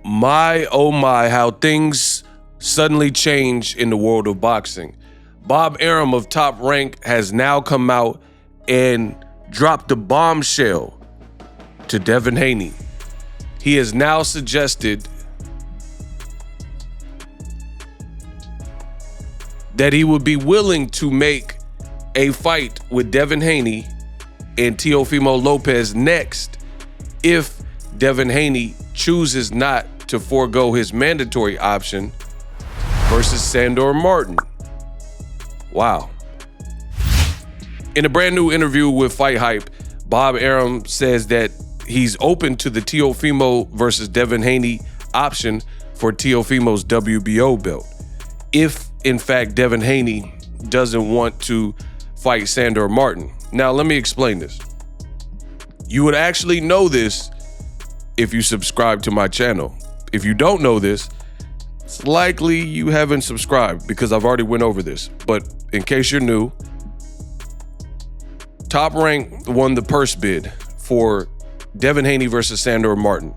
My, oh my, how things suddenly change in the world of boxing. Bob Arum of TOp Rank has now come out and dropped a bombshell to Devin Haney. He has now suggested that he would be willing to make a fight with Devin Haney and Teofimo Lopez next if Devin Haney chooses not to forego his mandatory option versus Sandor Martin. Wow. In a brand new interview with Fight Hype, Bob Arum says that he's open to the Teofimo versus Devin Haney option for Teofimo's WBO belt, if in fact Devin Haney doesn't want to fight Sandor Martin. Now let me explain this. You would actually know this if you subscribe to my channel. If you don't know this, it's likely you haven't subscribed because I've already went over this. But in case you're new, TOp Rank won the purse bid for Devin Haney versus Sandor Martin.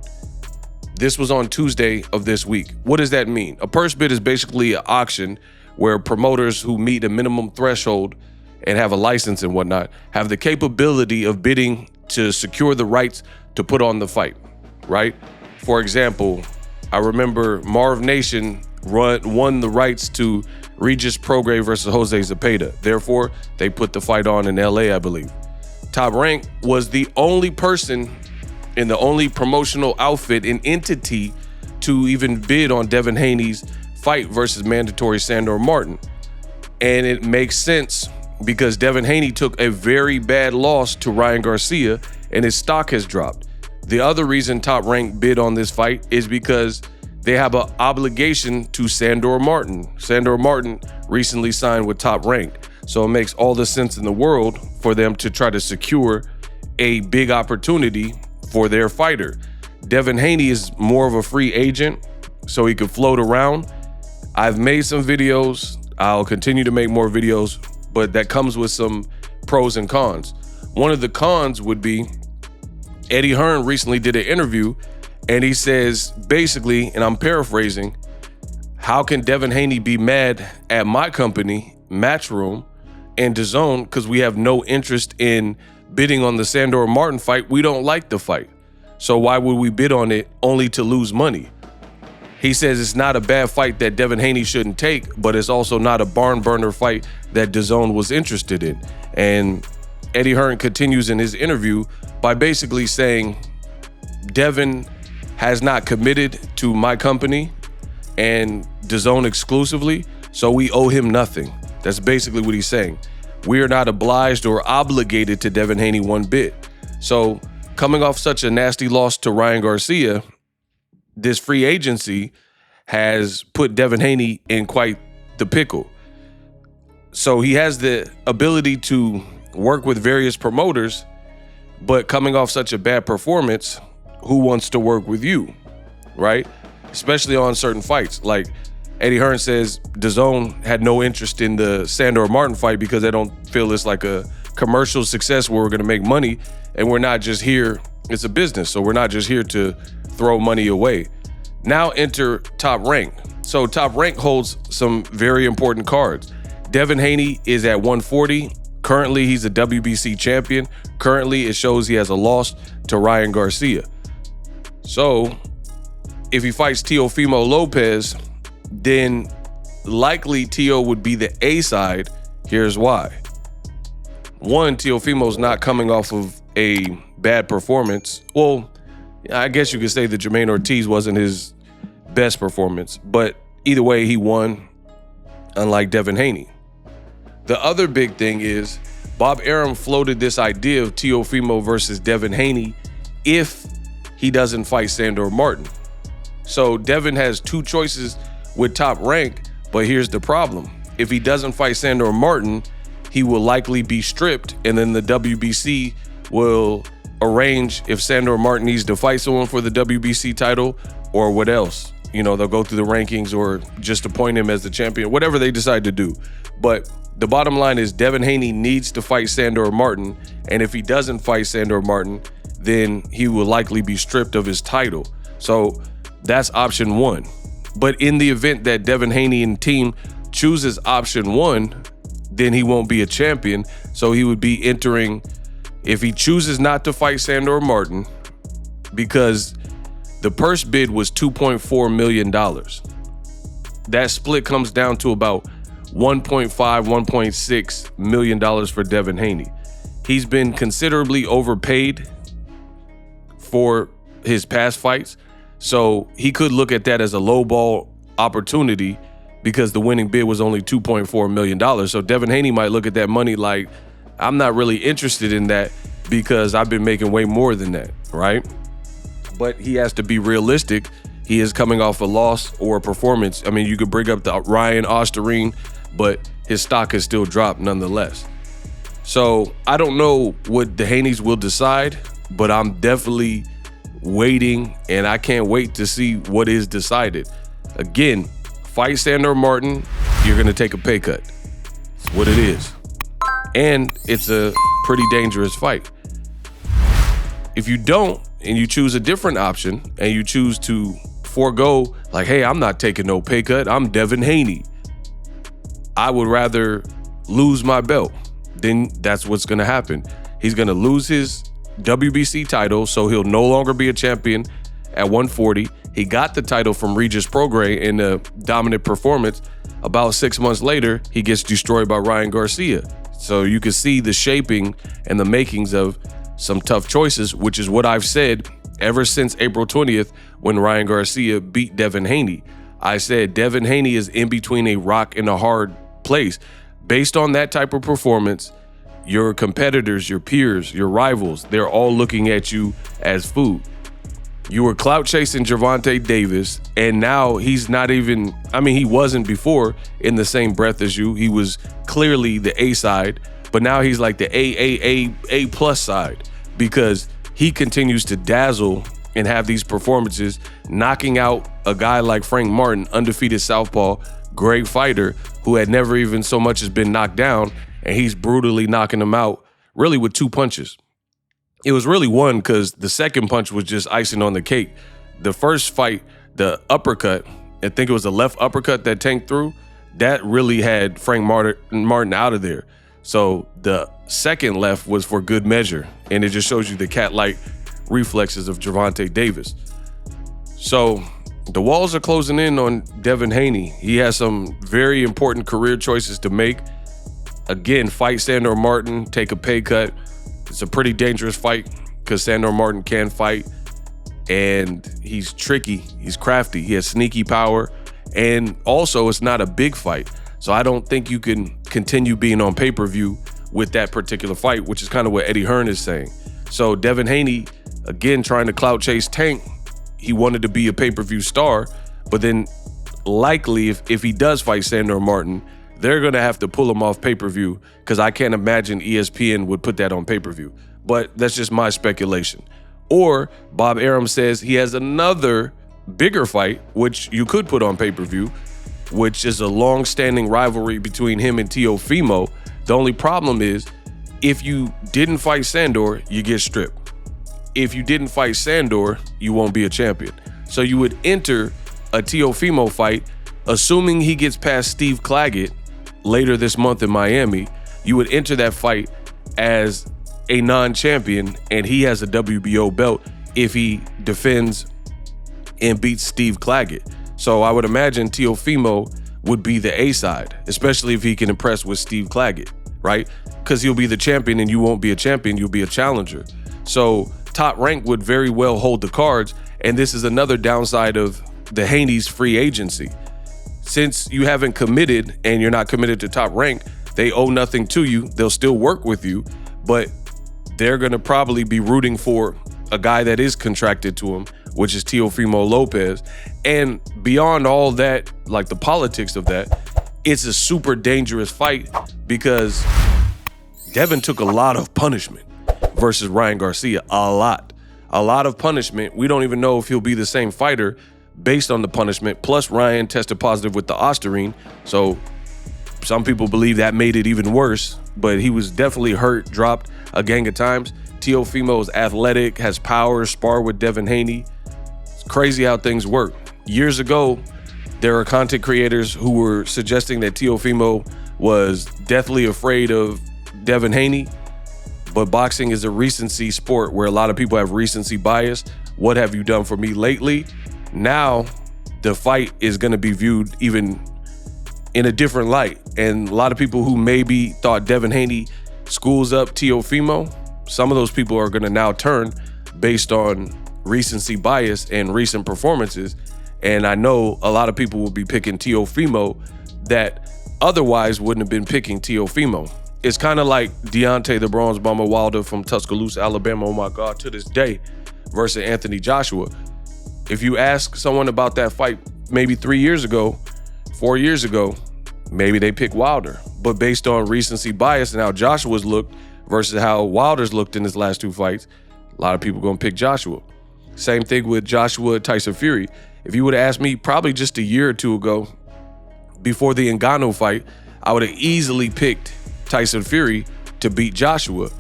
This was on Tuesday of this week. What does that mean? A purse bid is basically an auction where promoters who meet a minimum threshold and have a license and whatnot have the capability of bidding to secure the rights to put on the fight, right? For example, I remember Marv Nation won the rights to Regis Prograis versus Jose Zepeda. Therefore, they put the fight on in LA, I believe. TOp Rank was the only person in the only promotional outfit and entity to even bid on Devin Haney's fight versus mandatory Sandor Martin. And it makes sense because Devin Haney took a very bad loss to Ryan Garcia and his stock has dropped. The other reason TOp Rank bid on this fight is because they have an obligation to Sandor Martin. Sandor Martin recently signed with TOp Rank, so it makes all the sense in the world for them to try to secure a big opportunity for their fighter. Devin Haney is more of a free agent, so he could float around. I've made some videos. I'll continue to make more videos, but that comes with some pros and cons. One of the cons would be Eddie Hearn recently did an interview and he says basically, and I'm paraphrasing, how can Devin Haney be mad at my company, Matchroom, and DAZN because we have no interest in bidding on the Sandor Martin fight? We don't like the fight. So why would we bid on it only to lose money? He says it's not a bad fight that Devin Haney shouldn't take, but it's also not a barn burner fight that DAZN was interested in. And Eddie Hearn continues in his interview by basically saying Devin has not committed to my company and DAZN exclusively, so we owe him nothing. That's basically what he's saying. We are not obliged or obligated to Devin Haney one bit. So coming off such a nasty loss to Ryan Garcia, this free agency has put Devin Haney in quite the pickle. So he has the ability to work with various promoters, but coming off such a bad performance, who wants to work with you, right? Especially on certain fights. Like Eddie Hearn says DAZN had no interest in the Sandor Martin fight because they don't feel it's like a commercial success where we're gonna make money, and we're not just here, it's a business, so we're not just here to throw money away. Now enter TOp Rank. So TOp Rank holds some very important cards. Devin Haney is at 140. Currently, he's a WBC champion. Currently, it shows he has a loss to Ryan Garcia. So if he fights Teofimo Lopez, then likely Teo would be the A side. Here's why. One, Teofimo's not coming off of a bad performance. Well, I guess you could say that Jermaine Ortiz wasn't his best performance, but either way, he won, unlike Devin Haney. The other big thing is Bob Arum floated this idea of Teofimo versus Devin Haney if he doesn't fight Sandor Martin. So Devin has two choices with TOp Rank, but here's the problem. If he doesn't fight Sandor Martin, he will likely be stripped, and then the WBC will arrange if Sandor Martin needs to fight someone for the WBC title or what else. You know, they'll go through the rankings or just appoint him as the champion, whatever they decide to do. But the bottom line is Devin Haney needs to fight Sandor Martin, and if he doesn't fight Sandor Martin, then he will likely be stripped of his title. So That's option one. But in the event that Devin Haney and team chooses option one, then he won't be a champion. So he would be entering, if he chooses not to fight Sandor Martin, because the purse bid was $2.4 million. That split comes down to about $1.5, $1.6 million for Devin Haney. He's been considerably overpaid for his past fights, so he could look at that as a lowball opportunity because the winning bid was only $2.4 million. So Devin Haney might look at that money like, I'm not really interested in that because I've been making way more than that, right? But he has to be realistic. He is coming off a loss or a performance. I mean, you could bring up the Ryan Osterine, but his stock has still dropped nonetheless. So I don't know what the Haneys will decide, but I'm definitely waiting, and I can't wait to see what is decided. Again, fight Sandor Martin, you're going to take a pay cut. It's what it is. And it's a pretty dangerous fight. If you don't, and you choose a different option, and you choose to forego, like, hey, I'm not taking no pay cut, I'm Devin Haney, I would rather lose my belt. Then that's what's going to happen. He's going to lose his WBC title, so he'll no longer be a champion at 140. He got the title from Regis Prograis in a dominant performance. About 6 months later, he gets destroyed by Ryan Garcia. So you can see the shaping and the makings of some tough choices, which is what I've said ever since April 20th when Ryan Garcia beat Devin Haney. I said Devin Haney is in between a rock and a hard place. Based on that type of performance, your competitors, your peers, your rivals, they're all looking at you as food. You were clout chasing Gervonta Davis, and now he's not even, I mean, he wasn't before in the same breath as you. He was clearly the A side, but now he's like the A plus side because he continues to dazzle and have these performances, knocking out a guy like Frank Martin, undefeated southpaw, great fighter who had never even so much as been knocked down, and he's brutally knocking him out really with 2 punches. It was really one because the second punch was just icing on the cake. The first fight, the uppercut, I think it was the left uppercut that tanked through, that really had Frank Martin out of there. So the second left was for good measure, and it just shows you the cat-like reflexes of Gervonta Davis. So the walls are closing in on Devin Haney. He has some very important career choices to make. Again, fight Sandor Martin, take a pay cut. It's a pretty dangerous fight because Sandor Martin can fight, and he's tricky, he's crafty, he has sneaky power, and also it's not a big fight. So I don't think you can continue being on pay-per-view with that particular fight, which is kind of what Eddie Hearn is saying. So Devin Haney, again, trying to clout chase Tank, he wanted to be a pay-per-view star, but then likely if he does fight Sandor Martin, they're going to have to pull him off pay-per-view because I can't imagine ESPN would put that on pay-per-view. But that's just my speculation. Or Bob Arum says he has another bigger fight, which you could put on pay-per-view, which is a long-standing rivalry between him and Teofimo. The only problem is if you didn't fight Sandor, you get stripped. If you didn't fight Sandor, you won't be a champion. So you would enter a Teofimo fight, assuming he gets past Steve Claggett later this month in Miami. You would enter that fight as a non-champion, and he has a WBO belt if he defends and beats Steve Claggett. So I would imagine Teofimo would be the A side, especially if he can impress with Steve Claggett, right? Because he'll be the champion and you won't be a champion, you'll be a challenger. So Top Rank would very well hold the cards, and this is another downside of the Haney's free agency. Since you haven't committed and you're not committed to Top Rank, they owe nothing to you. They'll still work with you, but they're going to probably be rooting for a guy that is contracted to him, which is Teofimo Lopez. And beyond all that, like the politics of that, it's a super dangerous fight because Devin took a lot of punishment versus Ryan Garcia. A lot of punishment. We don't even know if he'll be the same fighter based on the punishment. Plus Ryan tested positive with the Osterine. So some people believe that made it even worse, but he was definitely hurt, dropped a gang of times. Teofimo is athletic, has power, sparred with Devin Haney. It's crazy how things work. Years ago, there are content creators who were suggesting that Teofimo was deathly afraid of Devin Haney, but boxing is a recency sport where a lot of people have recency bias. What have you done for me lately? Now, the fight is going to be viewed even in a different light. And a lot of people who maybe thought Devin Haney schools up Teofimo, some of those people are going to now turn based on recency bias and recent performances. And I know a lot of people will be picking Teofimo that otherwise wouldn't have been picking Teofimo. It's kind of like Deontay the Bronze Bomber Wilder from Tuscaloosa, Alabama, oh my God, to this day, versus Anthony Joshua. If you ask someone about that fight maybe 3 years ago, 4 years ago, maybe they pick Wilder. But based on recency bias and how Joshua's looked versus how Wilder's looked in his last two fights, a lot of people gonna pick Joshua. Same thing with Joshua Tyson Fury. If you would have asked me probably just a year or two ago, before the Ngannou fight, I would have easily picked Tyson Fury to beat Joshua.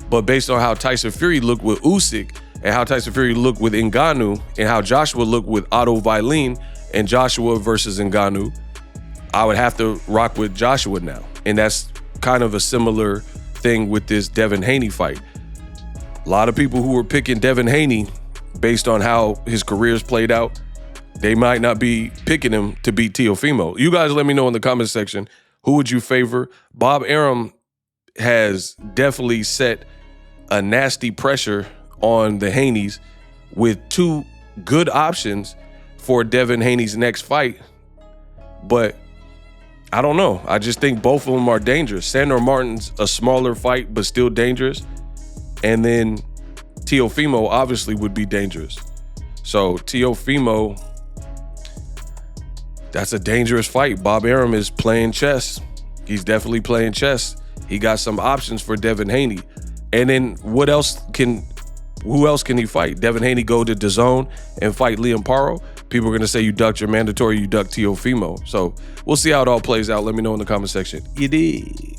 But based on how Tyson Fury looked with Usyk and how Tyson Fury looked with Ngannou and how Joshua looked with Otto Wallin and Joshua versus Ngannou, I would have to rock with Joshua now. And that's kind of a similar thing with this Devin Haney fight. A lot of people who were picking Devin Haney based on how his career's played out, they might not be picking him to beat Teofimo. You guys let me know in the comment section, who would you favor? Bob Arum has definitely set a nasty pressure on the Haneys with two good options for Devin Haney's next fight. But I don't know. I just think both of them are dangerous. Sandor Martin's a smaller fight, but still dangerous. And then Teofimo obviously would be dangerous. So Teofimo, that's a dangerous fight. Bob Arum is playing chess. He's definitely playing chess. He got some options for Devin Haney. And then who else can he fight? Devin Haney go to DAZN and fight Liam Paro? People are gonna say you ducked your mandatory, you ducked Teofimo. So we'll see how it all plays out. Let me know in the comment section. You did.